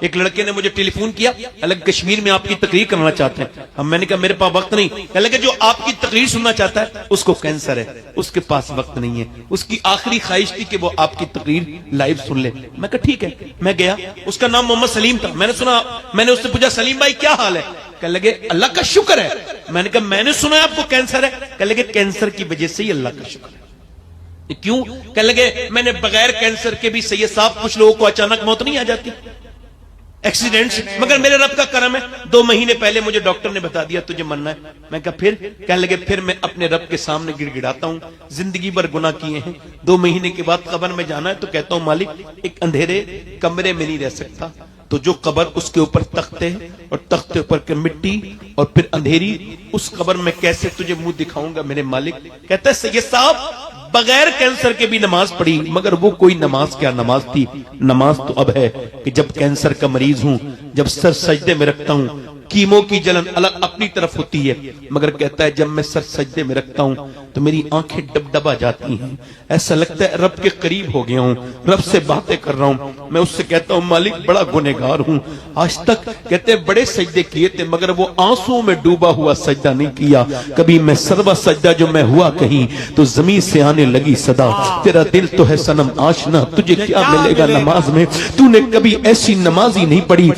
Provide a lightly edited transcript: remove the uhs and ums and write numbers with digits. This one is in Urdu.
ایک لڑکے نے مجھے ٹیلی فون کیا، الگ کشمیر میں آپ کی تقریر کرنا چاہتے ہیں. اب میں نے کہا میرے پاس وقت نہیں. کہنے لگے جو آپ کی تقریر سننا چاہتا ہے اس کو کینسر ہے، اس کے پاس وقت نہیں ہے، اس کی آخری خواہش تھی کہ وہ آپ کی تقریر لائیو سن لے. میں کہا ٹھیک ہے. میں گیا، اس کا نام محمد سلیم تھا. میں نے اس سے پوچھا سلیم بھائی کیا حال ہے؟ کہنے لگے اللہ کا شکر ہے. میں نے کہا میں نے سنا ہے آپ کو کینسر ہے. کہنے لگے کینسر کی وجہ سے ہی اللہ کا شکر ہے. کیوں؟ کہنے لگے میں نے بغیر کینسر کے بھی سید صاحب کچھ لوگوں کو اچانک موت نہیں آ جاتی ایکسیڈنٹس، مگر میرے رب کا کرم ہے 2 مہینے پہلے مجھے ڈاکٹر نے بتا دیا تجھے مرنا ہے. میں کہا پھر؟ کہنے لگے پھر میں اپنے رب کے سامنے گڑ گڑاتا ہوں، زندگی بھر گناہ کیے ہیں، 2 مہینے کے بعد قبر میں جانا ہے تو کہتا ہوں مالک ایک اندھیرے کمرے میں نہیں رہ سکتا، تو جو قبر اس کے اوپر تختے اور تختے اوپر مٹی اور پھر اندھیری، اس قبر میں کیسے تجھے منہ دکھاؤں گا میرے مالک. کہتا ہے سید صاحب بغیر کینسر کے بھی نماز پڑھی، مگر وہ کوئی نماز کیا نماز تھی. نماز تو اب ہے کہ جب کینسر کا مریض ہوں، جب سر سجدے میں رکھتا ہوں، کیمو کی جلن الگ اپنی طرف ہوتی ہے، مگر کہتا ہے جب میں سر سجدے میں رکھتا ہوں تو میری آنکھیں ڈب ڈبا جاتی ہیں، ایسا لگتا ہے رب کے قریب ہو گیا ہوں، رب سے باتیں کر رہا ہوں. میں اس سے کہتا ہوں مالک بڑا گنہگار ہوں، آج تک کہتے ہیں بڑے سجدے کیے تھے مگر وہ آنسوں میں ڈوبا ہوا سجدہ نہیں کیا. کبھی میں سروا سجدہ جو میں ہوا کہیں تو زمین سے آنے لگی صدا، تیرا دل تو ہے صنم آشنا، تجھے کیا ملے گا نماز میں، تو نے کبھی ایسی نماز ہی نہیں پڑھی.